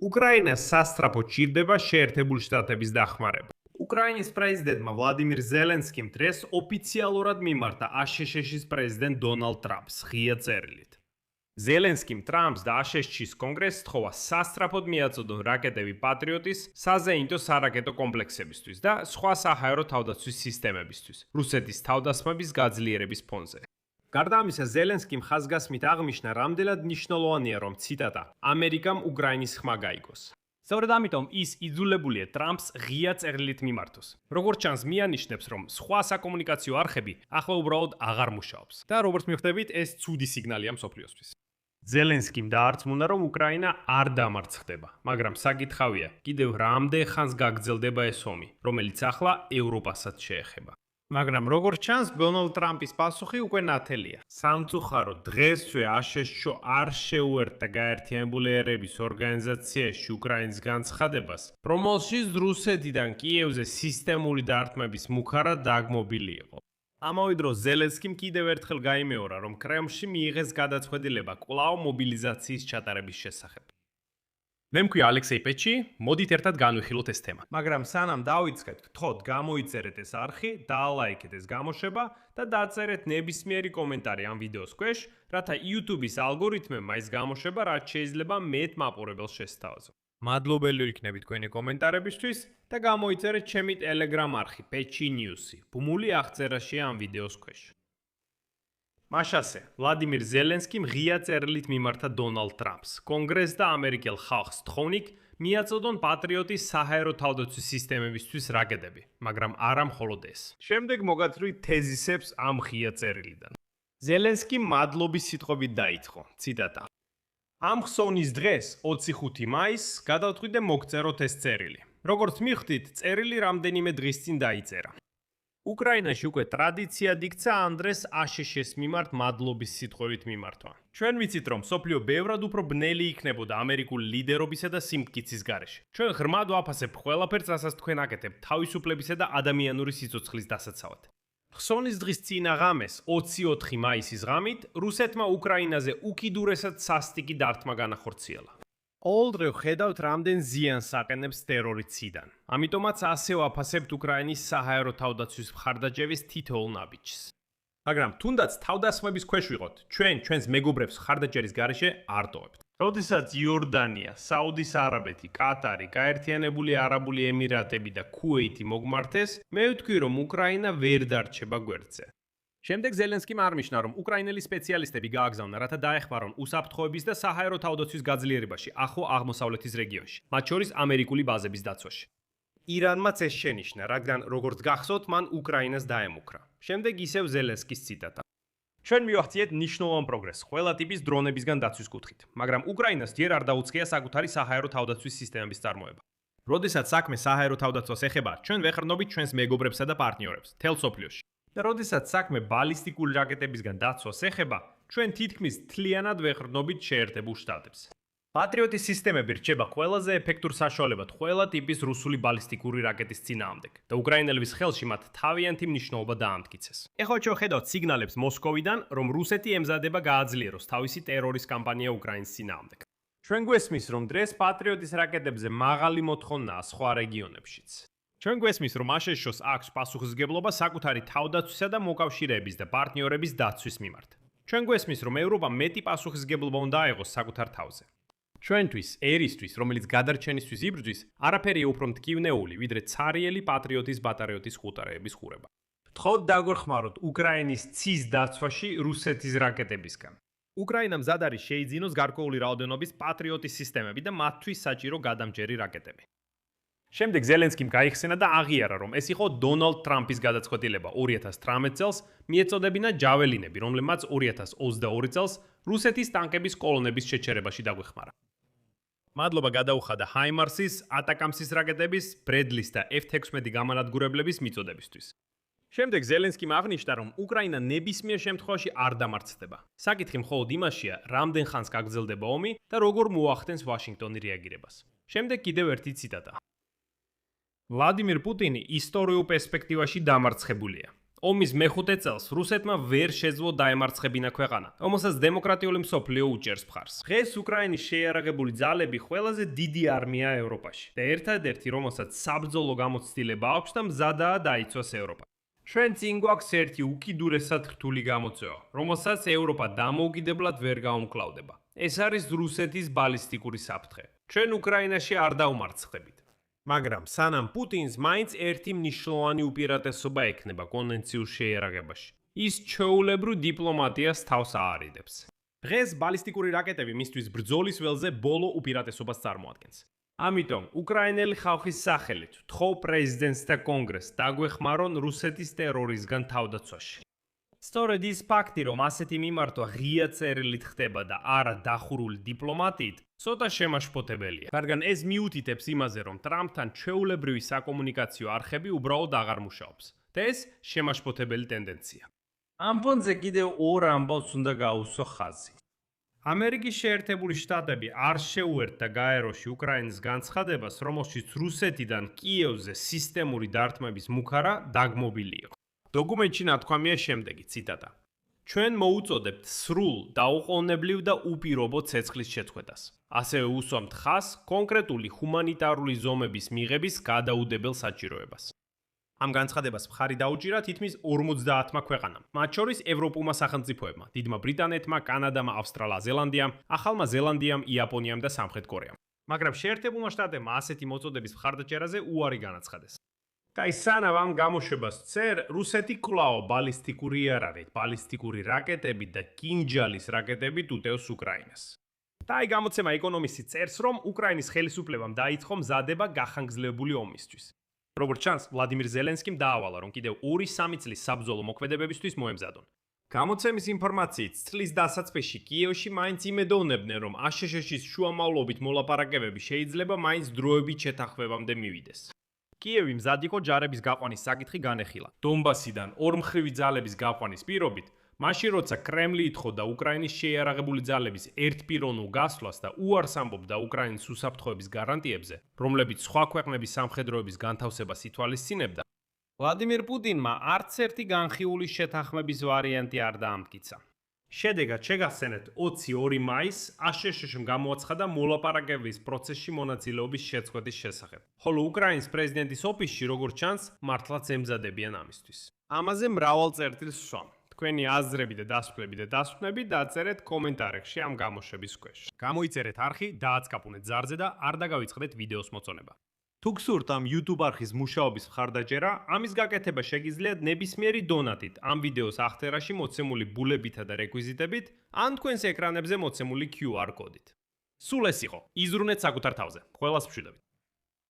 უკრაინას სასწრაფოდ ჭირდება შეერთებული შტატების დახმარება. უკრაინის პრეზიდენტმა ვლადიმირ ზელენსკიმ დღეს ოფიციალურად მიმართა აშშ-ის პრეზიდენტ დონალდ ტრამპს ღია წერილით. ზელენსკიმ ტრამპს და აშშ-ის კონგრესს სთხოვა სასწრაფოდ მიაწოდონ რაკეტები პატრიოტის საზეინტო სარაკეტო კომპლექსებისთვის და სხვა საჰაერო თავდაცვის სისტემებისთვის რუსეთის თავდასხმების გაძლიერების ფონზე. გარდა ამისა, ზელენსკიმ ხაზგასმით აღნიშნა, რამდენად მნიშვნელოვანია, რომ ციტატა ამერიკამ უკრაინის ხმა გაიგოს. სწორედ ამიტომ ის იძულებულია ტრამპს ღია წერილით მიმართოს. როგორც ჩანს, მიანიშნებს, რომ სხვა საკომუნიკაციო არხები ახლა უბრალოდ აღარ მუშაობს და როგორც მიხვდებით, ეს ცუდი სიგნალია მსოფლიოსთვის. ზელენსკიმ დაარწმუნა, რომ უკრაინა არ დამარცხდება, მაგრამ საკითხავია, კიდევ რამდენ ხანს გაგრძელდება ეს ომი, რომელიც ახლა ევროპასაც შეეხება. მაგრამ როგორც ჩანს, დონალდ ტრამპის პასუხი უკვე ნათელია. სამწუხაროდ, დღესვე აშშ-ო არ შეუერთდა გაერთიანებული ერების ორგანიზაციაში უკრაინის განცხადებას, რომელშიც რუსეთიდან კიევზე სისტემური დარტყმების მუქარად დაგმობილი იყო. ამავე დროს ზელენსკიმ კიდევ ერთხელ გაიმეორა, რომ კრემლში მიიღეს გადაწყვეტილება კვლავ მობილიზაციის ჩატარების შესახებ. მე მქვია ალექსეი პეჩი, მოდით ერთად განვიხილოთ ეს თემა. მაგრამ სანამ დავიწყეთ, გთხოვთ გამოიწერეთ ეს არხი, დაალაიქეთ ეს გამოშვება და დაწერეთ ნებისმიერი კომენტარი ამ ვიდეოს ქვეშ, რათა YouTube-ის ალგორითმებმა ეს გამოშვება რაც შეიძლება მეტ მაყურებელს შესთავაზო. მადლობელი ვიქნები თქვენი კომენტარებისთვის და გამოიწერეთ ჩემი Telegram არხი Pechi News-ი. ბმული აღწერაშია ამ ვიდეოს ქვეშ. მაშასე, ვლადიმირ ზელენსკიმ ღია წერილით მიმართა დონალდ ტრამპს, კონგრესს და ამერიკელ ხალხს თხოვნით მიაწოდონ პატრიოტის საჰაერო თავდაცვის სისტემებისთვის რაკეტები, მაგრამ არა მხოლოდ ეს. შემდეგ მოგაწვით თეზისებს ამ ღია წერილიდან. ზელენსკიმ მადლობის სიტყვებით დაიწყო, ციტატა. ამ ხსოვნის დღეს, 25 მაისს, გადავთქვით და მოგწეროთ ეს წერილი. როგორც მიხვდით, წერილი რამდენიმე დღის წინ დაიწერა. უკრაინაში უკვე ტრადიციად იქცა ამ დღეს აშშ-ის მიმართ მადლობის სიტყვებით მიმართვა. ჩვენ ვიცით, რომ სოფლიო ბევრად უფრო ბნელი იქნებოდა ამერიკული ლიდერობისა და სიმტკიცის გარეშე. ჩვენ ღრმად ვაფასებთ ყველაფერს, რასაც თქვენ აკეთებთ თავისუფლებისა და ადამიანური სიცოცხლის დასაცავად. ხსოვნის დღის წინა ღამეს, 24 მაისის ღამით, რუსეთმა უკრაინაზე უკიდურესად სასტიკი დარტყმა განახორციელა. ყოველდღე ხედავთ, რამდენ ზიანს აყენებს ტერორი ციდან. ამიტომაც ასე ვაფასებთ უკრაინის საჰაერო თავდაცვის მხარდაჭერის თითოეულ ნაბიჯს. მაგრამ თუნდაც თავდასხმების ქვეშ ვიყოთ, ჩვენს მეგობრებს მხარდაჭერის გარეშე არ ტოვებთ. როდესაც იორდანია, საუდის არაბეთი, კატარი, გაერთიანებული არაბული ემირატები და ქუეითი მოგმართეს, მე ვთქვი, რომ უკრაინა ვერ დარჩება გვერდზე. შემდეგ ზელენსკიმ აღნიშნა, რომ უკრაინელი სპეციალისტები გააგზავნა, რათა დაეხმარონ უსაფრთხოების და საჰაერო თავდაცვის გაძლიერებაში ახლო აღმოსავლეთის რეგიონში, მათ შორის ამერიკული ბაზების დაცვაში. ირანმაც ეს შენიშნა, რადგან როგორც გახსოვთ, მან უკრაინას დაემუქრა. შემდეგ ისევ ზელენსკის ციტატა. ჩვენ მივახციეთ მნიშვნელოვან პროგრესს ყველა ტიპის დრონებისგან დაცვის კუთხით, მაგრამ უკრაინას ჯერ არ დაუწყია საკუთარი საჰაერო თავდაცვის სისტემების წარმოება. როდესაც საქმე საჰაერო თავდაცვას ეხება, ჩვენ ვეხრნობით ჩვენს მეგობრებსა და პარტნიორებს, მთელ სოფლიოში. და როდესაც საქმე ბალისტიკური რაკეტებისგან დაცვას ეხება, ჩვენ თითქმის მთლიანად ვეხრნობით შეერთებულ შტატებს. პატრიოტის სისტემები რჩება ყველაზე ეფექტურ საშუალებად ყველა ტიპის რუსული ბალისტიკური რაკეტის წინააღმდეგ და უკრაინელების ხელში მათ თავიანთი მნიშვნელობა დაამტკიცეს. ეხლა შევხედავთ სიგნალებს მოსკოვიდან, რომ რუსეთი ემზადება გააძლიეროს თავისი ტერორის კამპანია უკრაინის წინააღმდეგ. ჩვენ გვესმის, რომ დღეს პატრიოტის რაკეტებზე მაღალი მოთხოვნაა სხვა რეგიონებშიც. ჩვენ გვესმის, რომ აშშ-ს აქვს პასუხისმგებლობა საკუთარი თავდაცვისა და მოკავშირეების და პარტნიორების დაცვის მიმართ. ჩვენ გვესმის, რომ ევროპა მეტი პასუხისმგებლობა უნდა აიღოს საკუთარ თავზე. ჩვენთვის, ერისთვის, რომელიც გადარჩენისთვის იბრძვის, არაფერია უფრო მტკივნეული, ვიდრე ცარიელი პატრიოტის ბატარეოტის ხუტარეების ხურება. გთხოვთ დაგვეხმაროთ უკრაინის ცის დაცვაში რუსეთის რაკეტებისგან. უკრაინამ მზად არის შეიძინოს გარკვეული რაოდენობის პატრიოტის სისტემები და მათთვის საჭირო გადამჯერი რაკეტები. შემდეგ ზელენსკიმ გაიხსენა და აღიარა, რომ ეს იყო დონალდ ტრამპის გადაწყვეტილება 2018 წელს მიეწოდებინა ჯაველინები, რომლებმაც 2022 წელს რუსეთის ტანკების კოლონების შეჩერებაში დაგვეხმარა. მადლობა გადაუხადა ჰაიმარსის, ატაკამსის რაკეტების, ბრედლის და F-16 გამანადგურებლების მიწოდებისთვის. შემდეგ ზელენსკიმ აღნიშნა, რომ უკრაინა ნებისმიერ შემთხვევაში არ დამარცხდება. საკითხი მხოლოდ იმაშია, რამდენ ხანს გაგრძელდება ომი და როგორ მოახდენს ვაშინგტონი რეაგირებას. შემდეგ კიდევ ერთი ციტატა. ვლადიმირ პუტინი ისტორიულ პერსპექტივაში დამარცხებულია. ომის მეხუთე წელს რუსეთმა ვერ შეძლო დაემარცხებინა ქვეყანა, რომელსაც დემოკრატიული მსოფლიო უჭერს მხარს. დღეს უკრაინის შეიარაღებული ძალები ყველაზე დიდი არმიაა ევროპაში და ერთადერთი, რომელსაც საბრძოლო გამოცდილება აქვს და მზადაა დაიცვას ევროპა. ჩვენ წინ გვაქვს ერთი უკიდურესად რთული გამოწვევა, რომელსაც ევროპა დამოუკიდებლად ვერ გაუმკლავდება. ეს არის რუსეთის ბალისტიკური საფრთხე. ჩვენ უკრაინაში არ დაუმარცხდებით. მაგრამ სანამ პუტინს მაინც ერთი მნიშვნელოვანი უპირატესობა ექნება კონვენციურ შეიარაღებაში. ის ჩვეულებრივ დიპლომატიას თავს აარიდებს. დღეს ბალისტიკური რაკეტები მისთვის ბრძოლის ველზე ბოლო უპირატესობას წარმოადგენს. ამიტომ უკრაინელი ხალხის სახელით ვთხოვ პრეზიდენტს და კონგრესს დაგვეხმარონ რუსეთის ტერორიზმგან თავდაცვაში. სწორედ ის ფაქტი, რომ ასეთი მიმართვა ღია წერილით ხდება და არა დახურული დიპლომატიით, ცოტა შემაშფოთებელია. რადგან ეს მიუთითებს იმაზე, რომ ტრამპთან ჩვეულებრივი საკომუნიკაციო არხები უბრალოდ აღარ მუშაობს და ეს შემაშფოთებელი ტენდენცია. ამ ფონზე კიდევ ორ ამბავს უნდა გაუსვა ხაზი. ამერიკის შეერთებული შტატები არ შეუერთდა გაეროში უკრაინის განცხადებას, რომელშიც რუსეთიდან კიევზე სისტემური დარტყმების მუქარა დაგმობილი იყო. დოკუმენტში ნათქვამია შემდეგი ციტატა: ჩვენ მოუწოდებთ სრულ, დაუყოვნებლივ და უპირობო ცეცხლის შეწყვეტას. ასევე უსვამთ ხაზს კონკრეტული ჰუმანიტარული ზომების მიღების გადაუდებელ საჭიროებას. ამ განცხადებას მხარი დაუჭირა თითქმის 50-მა ქვეყანამ, მათ შორის ევროპულმა სახელმწიფოებმა, დიდმა ბრიტანეთმა, კანადამ, ავსტრალია-ზელანდიამ, ახალმა ზელანდიამ, იაპონიამ და სამხრეთ კორეამ. მაგრამ შეერთებულმა შტატებმა ასეთი მოწოდების მხარდაჭერაზე უარი განაცხადეს. და სანამ ამ გამოშვებას წერ, რუსეთი კვლავ ბალისტიკური იარაღით, ბალისტიკური რაკეტებით და კინჯალის რაკეტებით უტევს უკრაინას. და აი გამოცემა ეკონომისტი წერს, რომ უკრაინის ხელისუფლებამ დაიწყო მზადება გახანგრძლივებული ომისთვის. როგორც ჩანს, ვლადიმირ ზელენსკიმ დაავალა, რომ კიდევ 2-3 წლის საბრძოლო მოქმედებებისთვის მოემზადონ. გამოცემის ინფორმაციით, წლის დასაწყისში კიევში მაინც იმედოვნებდნენ, რომ აშშ-ის შუამავლობით მოლაპარაკებები შეიძლება მაინც დროებით შეთანხმებამდე მივიდეს. კიევი მზად იყო ჯარების გაყვანის საკითხი განეხილა. დონბასიდან ორმხრივი ძალების გაყვანის პირობით, მაშინ როცა კრემლი ითხოვდა უკრაინის შეიარაღებული ძალების ერთპიროვნულ გასვლას და უარს ამბობდა უკრაინის უსაფრთხოების გარანტიებზე, რომლებიც სხვა ქვეყნების სამხედროების განთავსებას ითვალისწინებდა, ვლადიმირ პუტინმა არც ერთი განხილული შეთანხმების ვარიანტი არ დაამტკიცა. შედეგად შეგახსენეთ 22 მაისს აშშ-მ გამოაცხადა მოლაპარაკებების პროცესში მონაწილეობის შეწყვეტის შესახებ. ხოლო უკრაინის პრეზიდენტის ოფისში, როგორც ჩანს, მართლაც ემზადებიან ამისთვის. ამაზე მრავალ წერტილს ვსვამ. თქვენი აზრები და დასკვნები დაწერეთ კომენტარებში ამ გამოშვების ქვეშ. გამოიწერეთ არხი, დააცკაპუნეთ ზარზე და არ დაგავიწყდეთ ვიდეოს მოწონება. თუ გსურთ ამ YouTube არხის მუშაობის მხარდაჭერა, ამის გაკეთება შეგიძლიათ ნებისმიერი დონატით, ამ ვიდეოს აღწერაში მოცემული ბულებითა და რეკვიზიტებით, ან თქვენს ეკრანებზე მოცემული QR კოდით. სულ ეს იყო. იზრუნეთ საკუთარ თავზე. ყველას მშვიდობით.